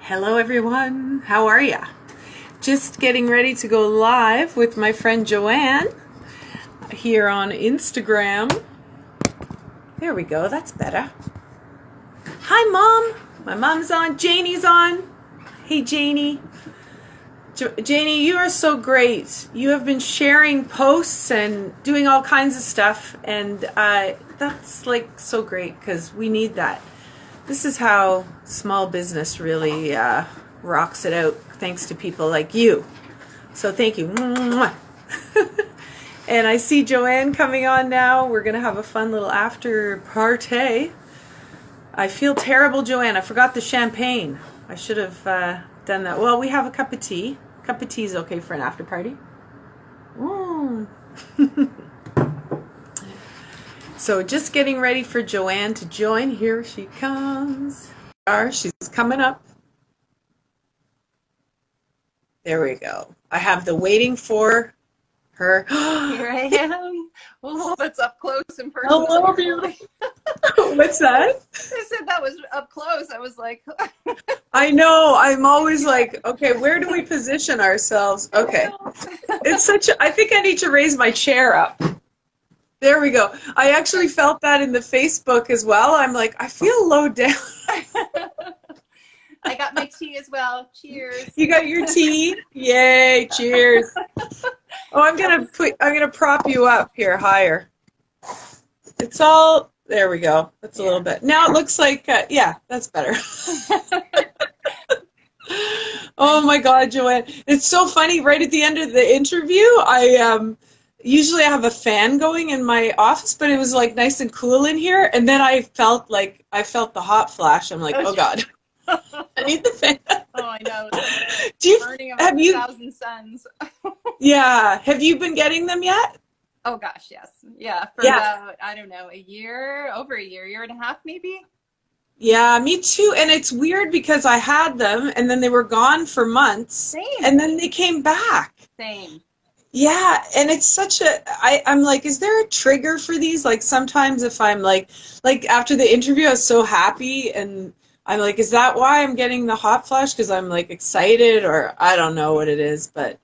Hello everyone, how are ya? Just getting ready to go live with my friend Joanne here on Instagram. There we go, that's better. Hi Mom, my mom's on, Janie's on. Hey Janie. Janie, you are so great. You have been sharing posts and doing all kinds of stuff, and that's like so great because we need that. This is how small business really rocks it out, thanks to people like you. So thank you. And I see Joanne coming on now. We're going to have a fun little after party. I feel terrible, Joanne. I forgot the champagne. I should have done that. Well, we have a cup of tea. A cup of tea is okay for an after party. So just getting ready for Joanne to join. Here she comes. She's coming up. There we go. I have the waiting for her. Here I am. Oh, that's up close and personal. Hello, beautiful. What's that? I said that was up close. I was like, I know. I'm always like, okay, where do we position ourselves? Okay. It's such a, I think I need to raise my chair up. There we go. I actually felt that in the Facebook as well. I'm like, I feel low down. I got my tea as well. Cheers. You got your tea? Yay, cheers. Oh, I'm gonna prop you up here higher. It's all, there we go. That's a little bit. Now it looks like, yeah, that's better. Oh my God, Joanne. It's so funny. Right at the end of the interview, usually I have a fan going in my office, but it was like nice and cool in here. And then I felt the hot flash. I'm like, oh God, I need the fan. Oh, I know. Burning of 1,000 suns. Yeah. Have you been getting them yet? Oh gosh, yes. Yeah. For about, I don't know, over a year and a half maybe. Yeah, me too. And it's weird because I had them and then they were gone for months. Same. And then they came back. Same. Yeah, and it's such a, I'm like, is there a trigger for these? Like sometimes if I'm like after the interview, I was so happy and I'm like, is that why I'm getting the hot flash? Because I'm like excited or I don't know what it is, but.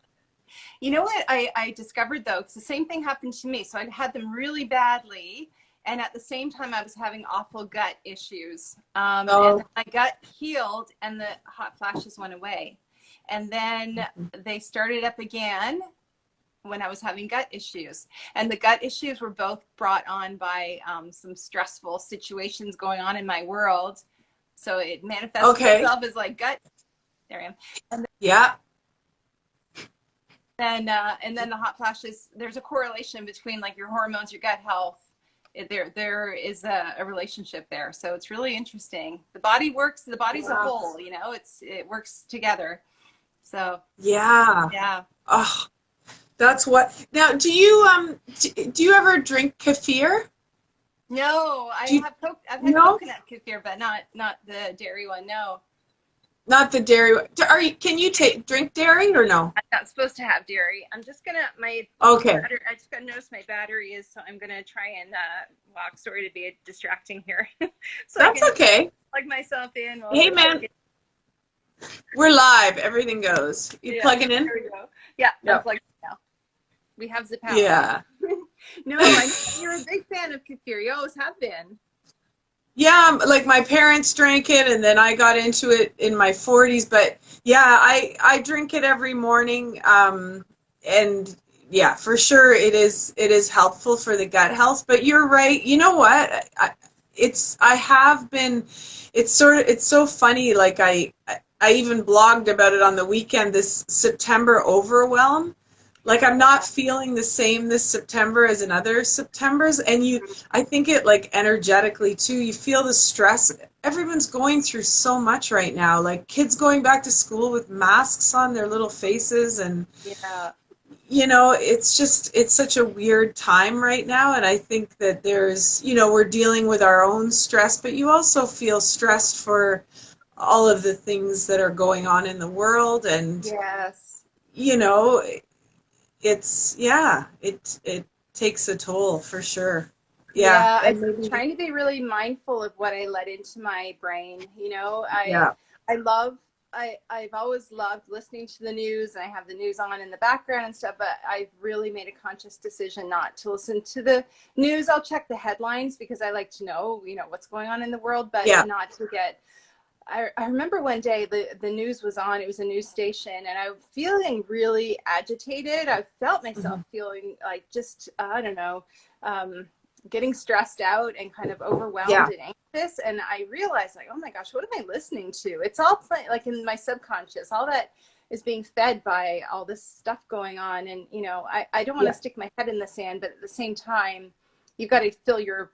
You know what I discovered though, because the same thing happened to me. So I had them really badly. And at the same time, I was having awful gut issues. And my gut healed and the hot flashes went away. And then they started up again when I was having gut issues. And the gut issues were both brought on by some stressful situations going on in my world. So it manifests itself as like gut. There I am. And then the hot flashes, there's a correlation between like your hormones, your gut health. There is a relationship there. So it's really interesting. The body's a whole, you know, it works together. So yeah. Oh, that's what. Now, do you ever drink kefir? No, I've had coconut kefir, but not the dairy one. No. Not the dairy. Can you drink dairy or no? I'm not supposed to have dairy. I'm just gonna I just gotta notice my battery is, so I'm gonna try and walk. Sorry to be distracting here. So that's okay. Plug myself in. Hey man, we're live. Everything goes. You plugging in? There we go. Yeah, I'm plugged in now. We have the power. Yeah. No, you're a big fan of kefir. You always have been. Yeah, like my parents drank it and then I got into it in my 40s, but yeah, I drink it every morning. And yeah, for sure it is helpful for the gut health, but you're right. You know what? It's so funny. Like I even blogged about it on the weekend, this September overwhelm. Like I'm not feeling the same this September as in other Septembers. And I think it like energetically too, you feel the stress. Everyone's going through so much right now. Like kids going back to school with masks on their little faces and, you know, it's such a weird time right now. And I think that there's, you know, we're dealing with our own stress, but you also feel stressed for all of the things that are going on in the world. And, you know, it takes a toll for sure. I'm trying to be really mindful of what I let into my brain. You know, I love I've always loved listening to the news, and I have the news on in the background and stuff, but I've really made a conscious decision not to listen to the news. I'll check the headlines because I like to know, what's going on in the world, but not to get, I remember one day the news was on, it was a news station, and I was feeling really agitated. I felt myself feeling like just, I don't know, getting stressed out and kind of overwhelmed and anxious. And I realized, like, oh my gosh, what am I listening to? It's all playing, like, in my subconscious, all that is being fed by all this stuff going on. And, I don't want to stick my head in the sand, but at the same time, you've got to fill your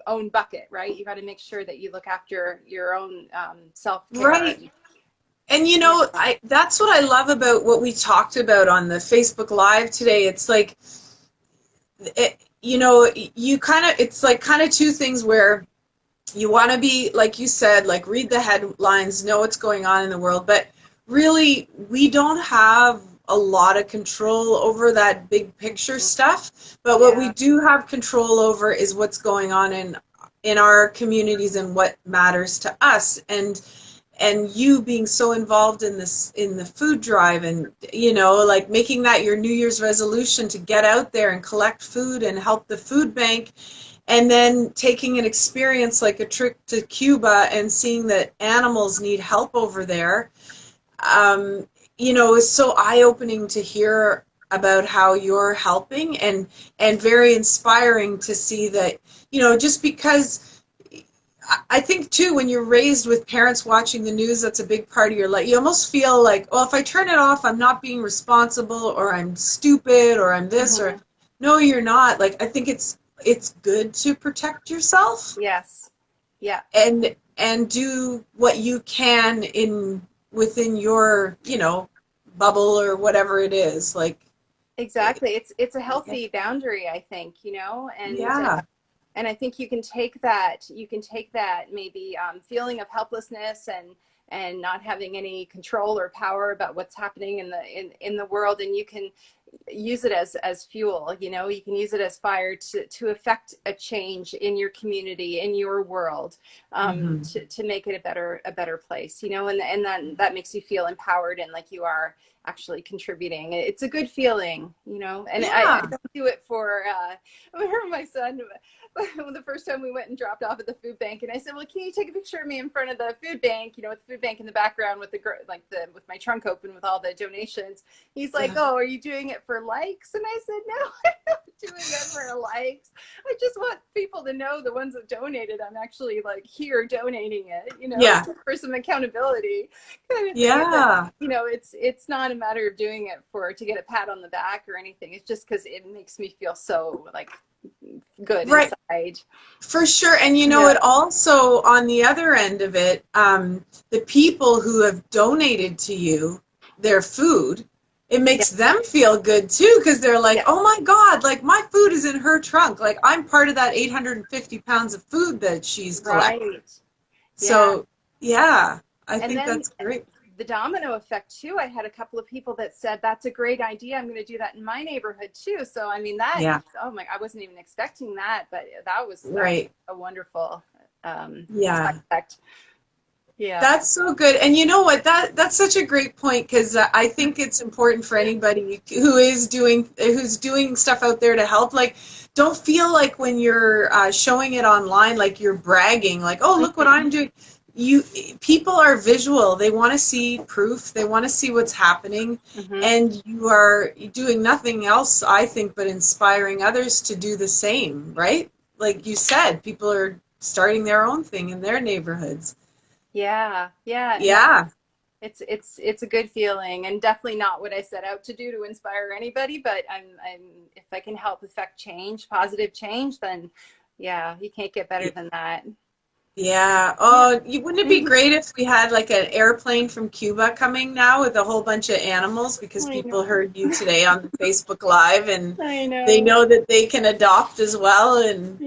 own bucket, right? You got to make sure that you look after your own self-care. Right. And, that's what I love about what we talked about on the Facebook Live today. It's like, it's like kind of two things where you want to be, like you said, like read the headlines, know what's going on in the world, but really we don't have a lot of control over that big picture stuff. But what we do have control over is what's going on in our communities and what matters to us. And you being so involved in the food drive, and like making that your New Year's resolution to get out there and collect food and help the food bank, and then taking an experience like a trip to Cuba and seeing that animals need help over there, is so eye-opening to hear about how you're helping, and very inspiring to see that, just because I think too, when you're raised with parents watching the news, that's a big part of your life. You almost feel like, well, if I turn it off, I'm not being responsible, or I'm stupid, or I'm this, or no, you're not. Like, I think it's good to protect yourself. Yes. Yeah. And do what you can within your, bubble or whatever it is. Like, exactly. It's a healthy boundary, I think, and and I think you can take that maybe feeling of helplessness and not having any control or power about what's happening in the world, and you can use it as fuel. You can use it as fire to affect a change in your community, in your world, to make it a better place. And then that makes you feel empowered and like you are actually contributing. It's a good feeling, and I don't do it for I remember my son, the first time we went and dropped off at the food bank, and I said, well, can you take a picture of me in front of the food bank, with the food bank in the background with with my trunk open with all the donations. He's like, oh, are you doing it for likes? And I said, no, I'm not doing it for likes. I just want people to know, the ones that donated, I'm actually like here donating it, for some accountability kind of thing. Yeah. But, it's not a matter of doing it to get a pat on the back or anything. It's just because it makes me feel so like good inside. For sure. And it also, on the other end of it, the people who have donated to you their food, it makes them feel good too, because they're like, oh my God, like my food is in her trunk. Like I'm part of that 850 pounds of food that she's collecting. Right. So I think that's great. The domino effect too. I had a couple of people that said, that's a great idea. I'm going to do that in my neighborhood too. So, I mean, oh my, I wasn't even expecting that, but that was a wonderful effect. Yeah. That's so good. And you know what, that's such a great point, because I think it's important for anybody who's doing stuff out there to help. Like, don't feel like when you're showing it online, like you're bragging, like, oh, look what I'm doing. People are visual. They want to see proof. They want to see what's happening. And you are doing nothing else, I think, but inspiring others to do the same, right? Like you said, people are starting their own thing in their neighborhoods. Yeah. It's a good feeling, and definitely not what I set out to do to inspire anybody, but I'm if I can help affect change, positive change, then you can't get better than that. Yeah. Oh, wouldn't it be great if we had like an airplane from Cuba coming now with a whole bunch of animals, because people heard you today on the Facebook Live, and they know that they can adopt as well, and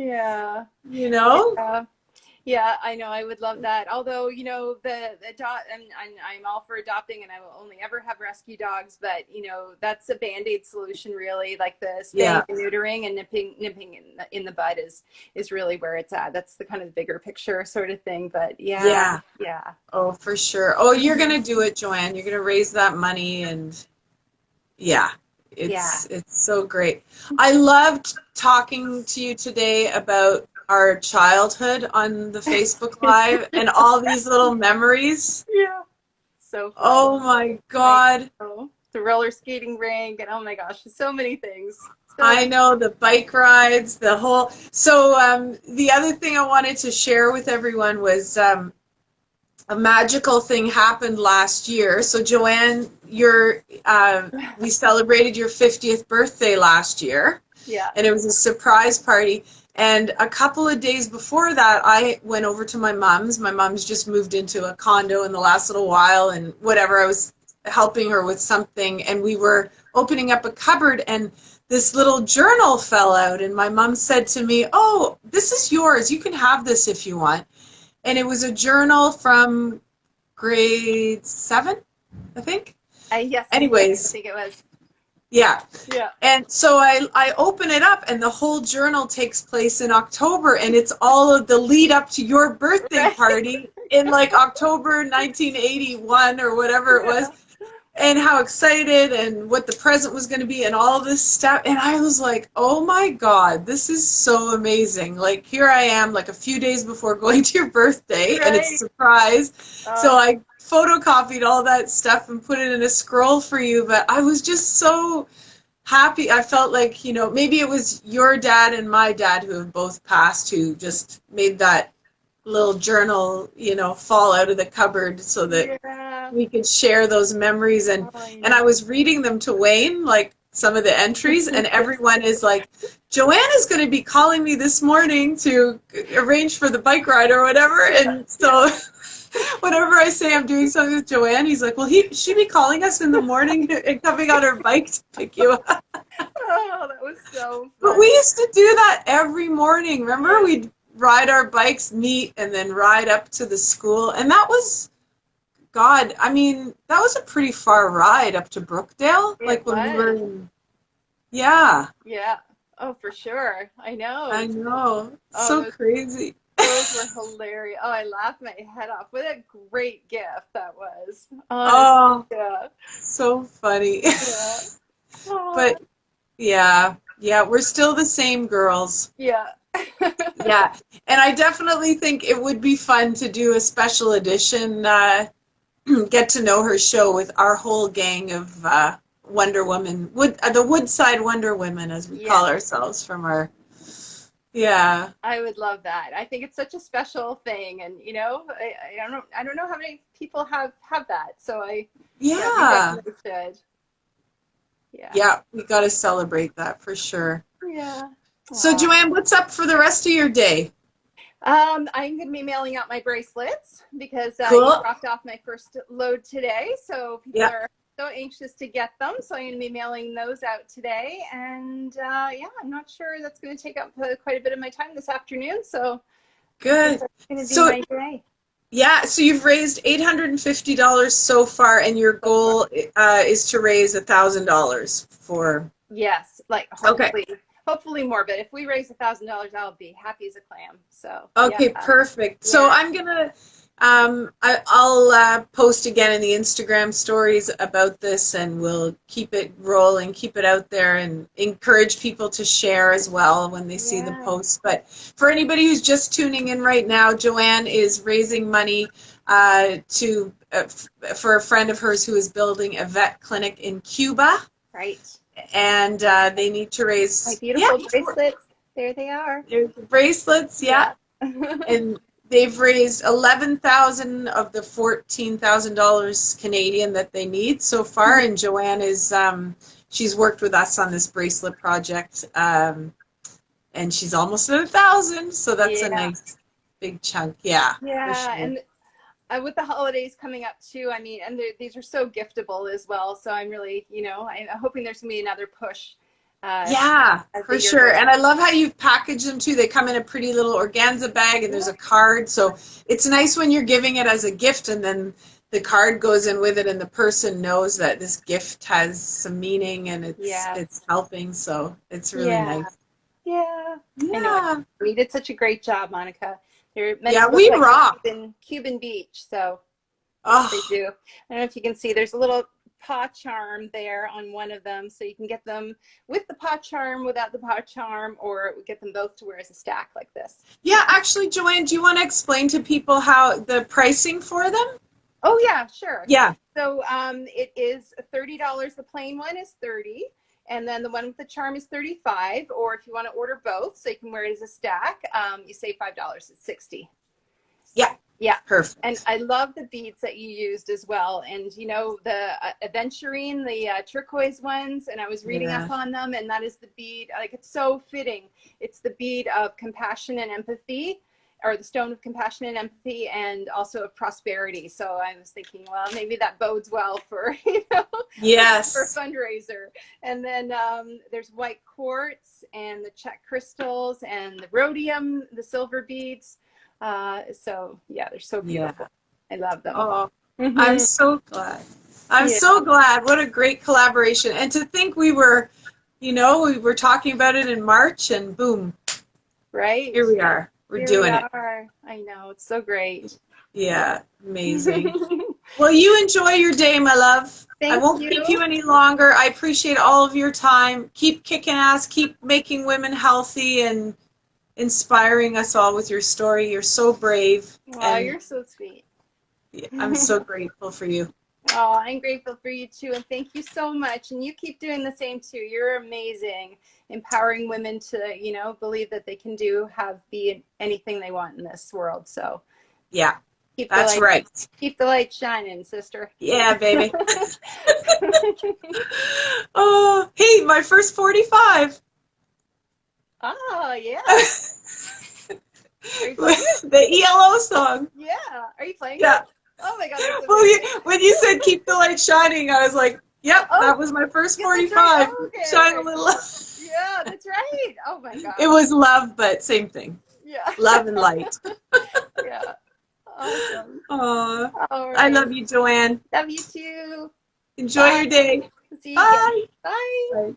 Yeah, I know. I would love that. Although, you know, the dog, and I'm all for adopting, and I will only ever have rescue dogs. But you know, that's a Band-Aid solution, really. Like the spaying Yeah. and neutering and nipping in the bud is really where it's at. That's the kind of bigger picture sort of thing. But yeah, Yeah. yeah, Oh, for sure. Oh, you're gonna do it, Joanne. You're gonna raise that money, and yeah, yeah. it's so great. I loved talking to you today about our childhood on the Facebook Live and all these little memories. Yeah. So fun. Oh my I God. know. The roller skating rink, and oh my gosh, so many things. So I many. know the bike rides, the whole. So the other thing I wanted to share with everyone was a magical thing happened last year. So Joanne, we celebrated your 50th birthday last year, Yeah. and it was a surprise party. And a couple of days before that, I went over to my mom's. My mom's just moved into a condo in the last little while, and whatever, I was helping her with something, and we were opening up a cupboard, and this little journal fell out, and my mom said to me, "Oh, this is yours. You can have this if you want." And it was a journal from grade 7, I think. Yes, I Anyways, think it was. yeah. Yeah. And so I open it up, and the whole journal takes place in October, and it's all of the lead up to your birthday Right. party in like October 1981 or whatever it was, Yeah. and how excited and what the present was going to be and all this stuff. And I was like, oh my God, this is so amazing. Like, here I am, like a few days before going to your birthday, and it's a Right. surprise. So Oh, I photocopied all that stuff and put it in a scroll for you, but I was just so happy. I felt like, maybe it was your dad and my dad who have both passed who just made that little journal, fall out of the cupboard so that yeah. we could share those memories. And Oh, I and I know. was reading them to Wayne, like some of the entries, and everyone is like, Joanne is going to be calling me this morning to arrange for the bike ride or whatever. Yeah. And so whenever I say I'm doing something with Joanne, he's like, well, she be calling us in the morning and coming on her bike to pick you up. Oh, that was so But we funny. used to do that every morning. Remember, Yeah. we'd ride our bikes, meet, and then ride up to the school. And that was, God, I mean, that was a pretty far ride up to Brookdale. It Like when we were was. in, yeah, Yeah. Oh, for sure. I know. I know. Oh, So crazy. those were hilarious. Oh, I laughed my head off. What a great gift that was. Honestly. Oh, Yeah. so funny. Yeah. Oh, But yeah, we're still the same girls. yeah. Yeah, and I definitely think it would be fun to do a special edition, get to know her show with our whole gang of Wonder Woman, the Woodside Wonder Women, as we Yeah. call ourselves from our, yeah, I would love that. I think it's such a special thing, and I don't know how many people have that. So yeah, we yeah, definitely should. Yeah. yeah, we got to celebrate that for sure. Yeah. So, Aw. Joanne, what's up for the rest of your day? I'm going to be mailing out my bracelets because you Cool. dropped off my first load today. So people Yeah, are so anxious to get them. So I'm going to be mailing those out today. And yeah, I'm not sure that's going to take up quite a bit of my time this afternoon. So I think good. that's going to be So, my day. yeah, so you've raised $850 so far, and your So far. goal is to raise $1,000 for. Yes, like Okay. hopefully more. But if we raise $1,000, I'll be happy as a clam. So yeah, Okay, perfect. So yeah, I'm gonna, I'll post again in the Instagram stories about this, and we'll keep it rolling, keep it out there, and encourage people to share as well when they see the yeah, posts. But for anybody who's just tuning in right now, Joanne is raising money for a friend of hers who is building a vet clinic in Cuba, right. and they need to My raise, yeah, beautiful bracelets. There they are. there's the bracelets, yeah. Yeah. And they've raised 11,000 of the $14,000 Canadian that they need so far. And Joanne is she's worked with us on this bracelet project, and she's almost at 1,000. So that's a Yeah. nice big chunk. Yeah, for Yeah. sure. And with the holidays coming up too, I mean, and these are so giftable as well. So I'm really, I'm hoping there's gonna be another push Yeah, as the for year sure. goes. And I love how you've packaged them too. They come in a pretty little organza bag and there's a card. So it's nice when you're giving it as a gift and then the card goes in with it and the person knows that this gift has some meaning and it's Yes. helping. So it's really Yeah. nice. Yeah. I know it. Yeah. You did such a great job, Monica. They're meant Yeah, to look we like rock. a Cuban beach, so yes, they Oh, do. I don't know if you can see, there's a little paw charm there on one of them, so you can get them with the paw charm, without the paw charm, or get them both to wear as a stack like this. yeah, actually, Joanne, do you want to explain to people how the pricing for them? Oh yeah, sure. Yeah. So it is $30. The plain one is 30, and then the one with the charm is 35. Or if you want to order both, so you can wear it as a stack, you save $5. It's 60. Yeah. Yeah. Perfect. And I love the beads that you used as well. And you know, the aventurine, the turquoise ones, and I was reading Yeah. up on them, and that is the bead, like, it's so fitting. It's the bead of compassion and empathy, or the stone of compassion and empathy, and also of prosperity. So I was thinking, well, maybe that bodes well for, you know, Yes. for fundraiser. And then there's white quartz and the Czech crystals and the rhodium, the silver beads. So yeah, they're so beautiful. Yeah. I love them. Oh, Mm-hmm. I'm so glad. I'm so glad. What a great collaboration. And to think we were, we were talking about it in March and boom. Right. Here we are. We're doing it. I know. It's so great. Yeah. Amazing. Well, you enjoy your day, my love. I won't keep you any longer. I appreciate all of your time. Keep kicking ass. Keep making women healthy and inspiring us all with your story. You're so brave. Oh, you're so sweet. I'm so grateful for you. Oh, I'm grateful for you too. And thank you so much. And you keep doing the same too. You're amazing. Empowering women to, believe that they can be anything they want in this world. So yeah, that's right. Keep the light shining, sister. Yeah, baby. Oh, hey, my first 45. Oh, yeah. The ELO song. Yeah. Are you playing it? Oh my God. Well, when you said keep the light shining, I was like, yep, that was my first 45. Right. Oh, okay, Shine a little love. Yeah, that's right. Oh my God. It was love, but same thing. Yeah. Love and light. Yeah. Awesome. Aww. Right. I love you, Joanne. Love you too. Enjoy your day. See you Bye. Bye. Bye.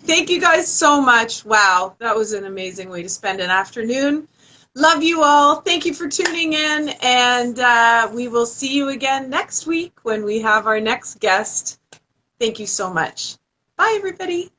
Thank you guys so much. Wow, that was an amazing way to spend an afternoon. Love you all. Thank you for tuning in, and we will see you again next week when we have our next guest. Thank you so much. Bye, everybody.